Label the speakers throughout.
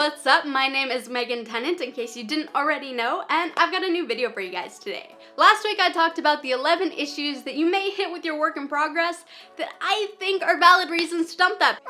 Speaker 1: What's up? My name is Megan Tennant, in case you didn't already know, and I've got a new video for you guys today. Last week I talked about the 11 issues that you may hit with your work in progress that I think are valid reasons to dump that.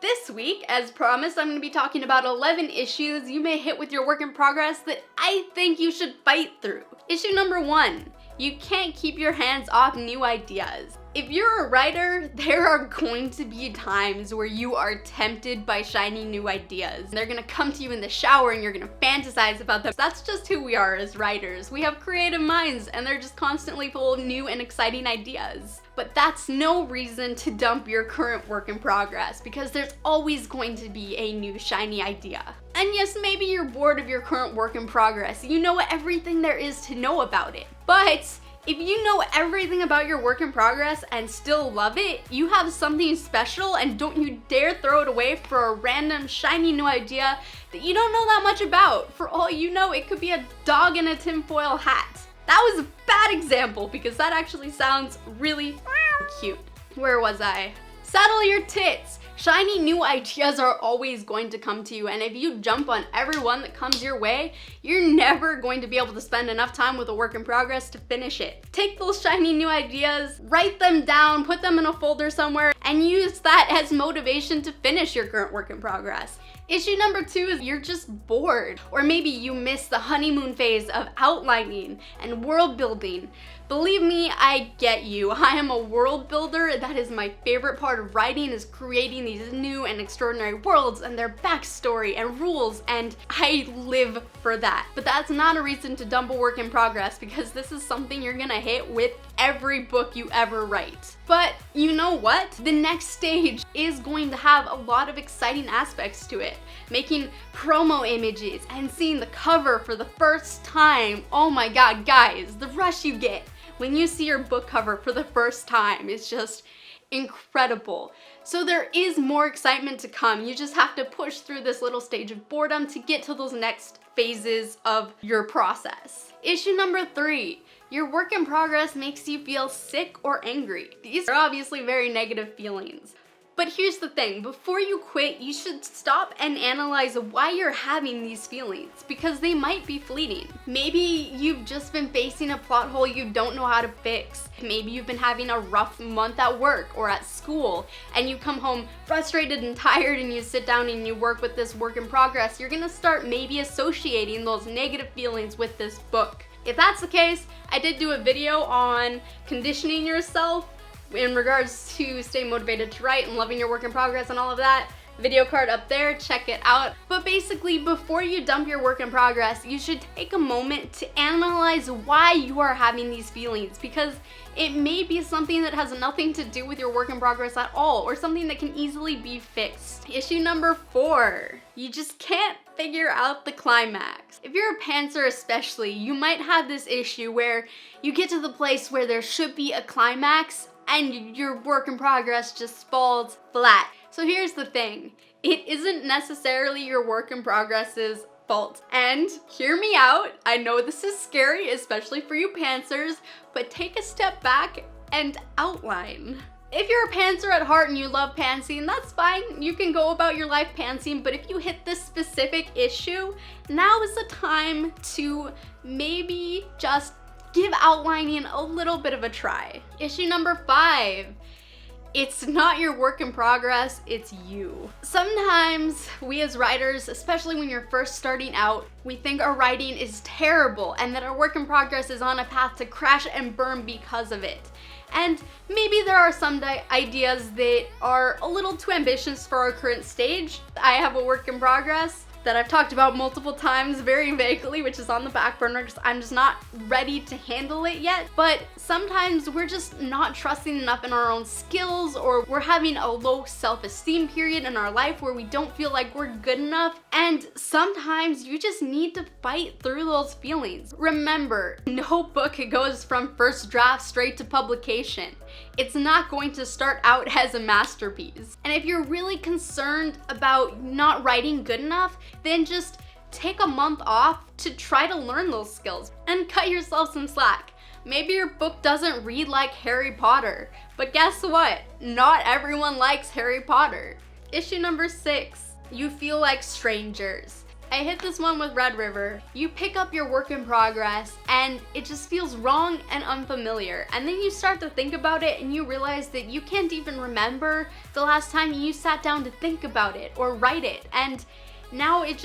Speaker 1: This week, as promised, I'm going to be talking about 11 issues you may hit with your work in progress that I think you should fight through. Issue number 1. You can't keep your hands off new ideas. If you're a writer, there are going to be times where you are tempted by shiny new ideas. They're gonna come to you in the shower and you're gonna fantasize about them. That's just who we are as writers. We have creative minds and they're just constantly full of new and exciting ideas. But that's no reason to dump your current work in progress, because there's always going to be a new shiny idea. And yes, maybe you're bored of your current work in progress. You know everything there is to know about it. But if you know everything about your work in progress and still love it, you have something special, and don't you dare throw it away for a random shiny new idea that you don't know that much about. For all you know, it could be a dog in a tinfoil hat. That was a bad example because that actually sounds really cute. Where was I? Settle your tits. Shiny new ideas are always going to come to you, and if you jump on every one that comes your way, you're never going to be able to spend enough time with a work in progress to finish it. Take those shiny new ideas, write them down, put them in a folder somewhere, and use that as motivation to finish your current work in progress. Issue number 2 is you're just bored, or maybe you miss the honeymoon phase of outlining and world building. Believe me, I get you. I am a world builder. That is my favorite part of writing, is creating these new and extraordinary worlds and their backstory and rules, and I live for that. But that's not a reason to dump a work in progress, because this is something you're gonna hit with every book you ever write. But you know what? The next stage is going to have a lot of exciting aspects to it. Making promo images and seeing the cover for the first time. Oh my god, guys, the rush you get when you see your book cover for the first time is just incredible. So there is more excitement to come. You just have to push through this little stage of boredom to get to those next phases of your process. Issue number 3. Your work in progress makes you feel sick or angry. These are obviously very negative feelings. But here's the thing, before you quit, you should stop and analyze why you're having these feelings, because they might be fleeting. Maybe you've just been facing a plot hole you don't know how to fix. Maybe you've been having a rough month at work or at school, and you come home frustrated and tired, and you sit down and you work with this work in progress. You're gonna start maybe associating those negative feelings with this book. If that's the case, I did do a video on conditioning yourself in regards to staying motivated to write and loving your work in progress and all of that. Video card up there, check it out. But basically, before you dump your work in progress, you should take a moment to analyze why you are having these feelings, because it may be something that has nothing to do with your work in progress at all, or something that can easily be fixed. Issue number 4. You just can't figure out the climax. If you're a pantser especially, you might have this issue where you get to the place where there should be a climax and your work in progress just falls flat. So here's the thing, it isn't necessarily your work in progress's fault. And hear me out, I know this is scary, especially for you pantsers, but take a step back and outline. If you're a pantser at heart and you love pantsing, that's fine. You can go about your life pantsing, but if you hit this specific issue, now is the time to maybe just give outlining a little bit of a try. Issue number 5. It's not your work in progress, it's you. Sometimes we as writers, especially when you're first starting out, we think our writing is terrible and that our work in progress is on a path to crash and burn because of it. And maybe there are some ideas that are a little too ambitious for our current stage. I have a work in progress that I've talked about multiple times very vaguely, which is on the back burner because I'm just not ready to handle it yet. But sometimes we're just not trusting enough in our own skills, or we're having a low self-esteem period in our life where we don't feel like we're good enough. And sometimes you just need to fight through those feelings. Remember, no book goes from first draft straight to publication. It's not going to start out as a masterpiece. And if you're really concerned about not writing good enough, then just take a month off to try to learn those skills and cut yourself some slack. Maybe your book doesn't read like Harry Potter, but guess what? Not everyone likes Harry Potter. Issue number 6. You feel like strangers. I hit this one with Red River. You pick up your work in progress and it just feels wrong and unfamiliar. And then you start to think about it and you realize that you can't even remember the last time you sat down to think about it or write it. And now it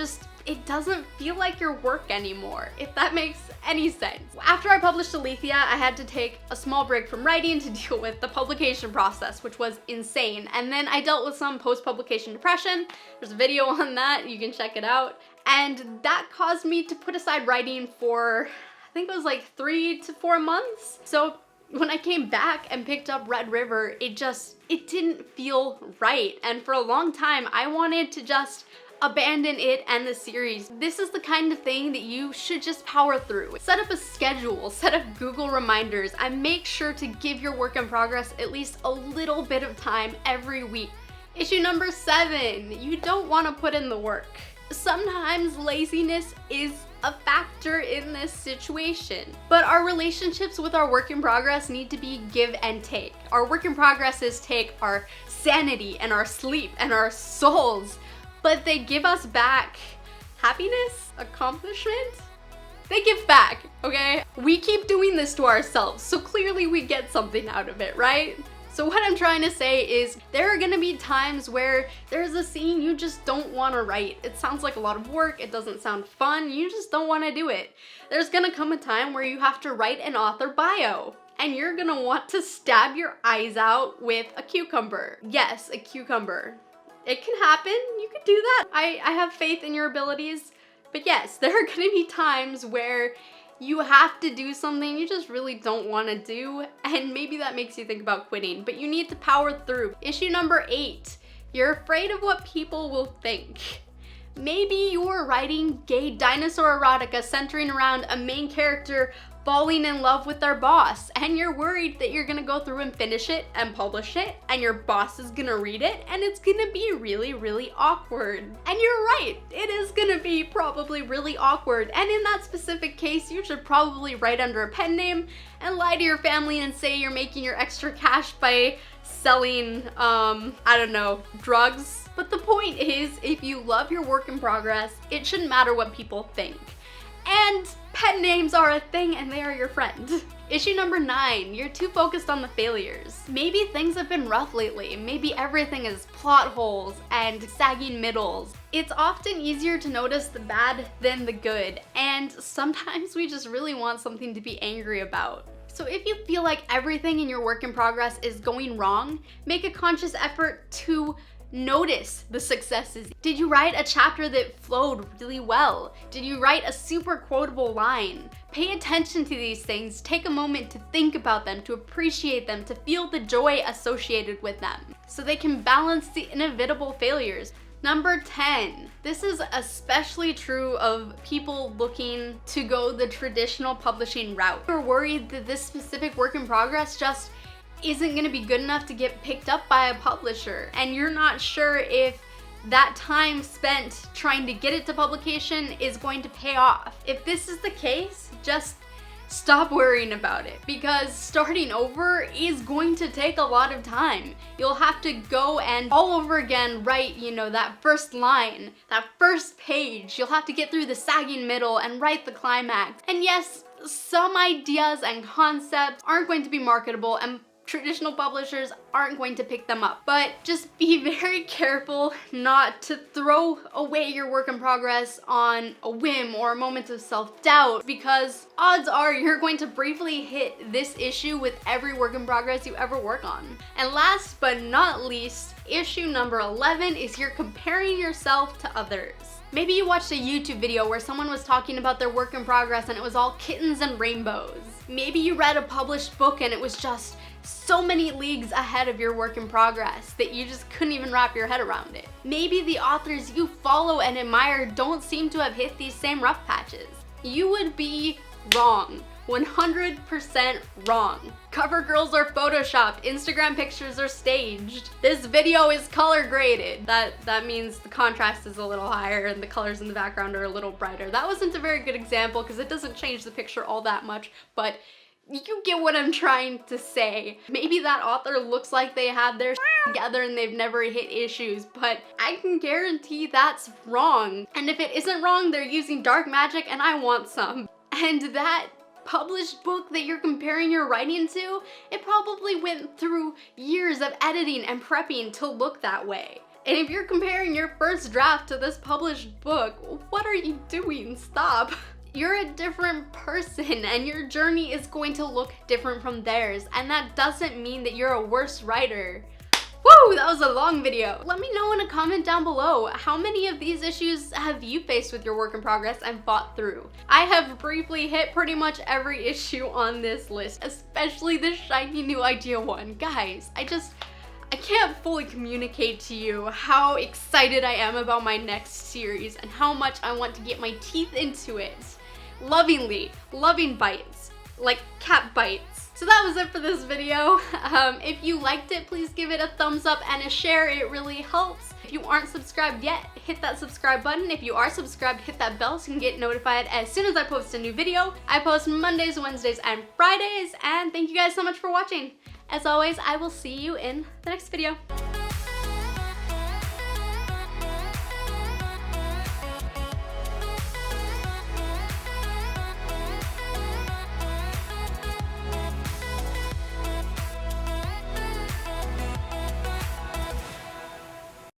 Speaker 1: doesn't feel like your work anymore, if that makes any sense. After I published Aletheia, I had to take a small break from writing to deal with the publication process, which was insane. And then I dealt with some post-publication depression. There's a video on that, you can check it out. And that caused me to put aside writing for, I think it was like 3 to 4 months. So when I came back and picked up Red River, it didn't feel right. And for a long time, I wanted to just abandon it and the series. This is the kind of thing that you should just power through. Set up a schedule, set up Google reminders, and make sure to give your work in progress at least a little bit of time every week. Issue number 7, you don't want to put in the work. Sometimes laziness is a factor in this situation, but our relationships with our work in progress need to be give and take. Our work in progresses take our sanity and our sleep and our souls, but they give us back happiness, accomplishment. They give back, okay? We keep doing this to ourselves, so clearly we get something out of it, right? So what I'm trying to say is there are gonna be times where there's a scene you just don't wanna write. It sounds like a lot of work, it doesn't sound fun, you just don't wanna do it. There's gonna come a time where you have to write an author bio and you're gonna want to stab your eyes out with a cucumber. Yes, a cucumber. It can happen, you can do that. I have faith in your abilities, but yes, there are gonna be times where you have to do something you just really don't want to do, and maybe that makes you think about quitting, but you need to power through. Issue number 8, you're afraid of what people will think. Maybe you're writing gay dinosaur erotica centering around a main character falling in love with their boss, and you're worried that you're gonna go through and finish it and publish it, and your boss is gonna read it, and it's gonna be really, really awkward. And you're right, it is gonna be probably really awkward, and in that specific case, you should probably write under a pen name and lie to your family and say you're making your extra cash by selling, I don't know, drugs. But the point is, if you love your work in progress, it shouldn't matter what people think. And pen names are a thing and they are your friend. Issue number 9, you're too focused on the failures. Maybe things have been rough lately. Maybe everything is plot holes and sagging middles. It's often easier to notice the bad than the good, and sometimes we just really want something to be angry about. So if you feel like everything in your work in progress is going wrong, make a conscious effort to notice the successes. Did you write a chapter that flowed really well? Did you write a super quotable line? Pay attention to these things, take a moment to think about them, to appreciate them, to feel the joy associated with them, so they can balance the inevitable failures. Number 10, this is especially true of people looking to go the traditional publishing route. You're worried that this specific work in progress just isn't gonna be good enough to get picked up by a publisher, and you're not sure if that time spent trying to get it to publication is going to pay off. If this is the case, just stop worrying about it, because starting over is going to take a lot of time. You'll have to go and all over again write, that first line, that first page. You'll have to get through the sagging middle and write the climax. And yes, some ideas and concepts aren't going to be marketable, and traditional publishers aren't going to pick them up. But just be very careful not to throw away your work in progress on a whim or a moment of self-doubt, because odds are you're going to briefly hit this issue with every work in progress you ever work on. And last but not least, issue number 11 is you're comparing yourself to others. Maybe you watched a YouTube video where someone was talking about their work in progress and it was all kittens and rainbows. Maybe you read a published book and it was just so many leagues ahead of your work in progress that you just couldn't even wrap your head around it. Maybe the authors you follow and admire don't seem to have hit these same rough patches. You would be wrong. 100% wrong. Cover girls are photoshopped, Instagram pictures are staged. This video is color graded. That means the contrast is a little higher and the colors in the background are a little brighter. That wasn't a very good example because it doesn't change the picture all that much, but You get what I'm trying to say. Maybe that author looks like they have their together and they've never hit issues, but I can guarantee that's wrong. And if it isn't wrong, they're using dark magic and I want some. And that published book that you're comparing your writing to, it probably went through years of editing and prepping to look that way. And if you're comparing your first draft to this published book, what are you doing? Stop. You're a different person and your journey is going to look different from theirs, and that doesn't mean that you're a worse writer. Woo, that was a long video. Let me know in a comment down below, how many of these issues have you faced with your work in progress and fought through? I have briefly hit pretty much every issue on this list, especially the shiny new idea one. Guys, I can't fully communicate to you how excited I am about my next series and how much I want to get my teeth into it. Lovingly, loving bites, like cat bites. So that was it for this video. If you liked it, please give it a thumbs up and a share. It really helps. If you aren't subscribed yet, hit that subscribe button. If you are subscribed, hit that bell so you can get notified as soon as I post a new video. I post Mondays, Wednesdays, and Fridays, and thank you guys so much for watching. As always, I will see you in the next video.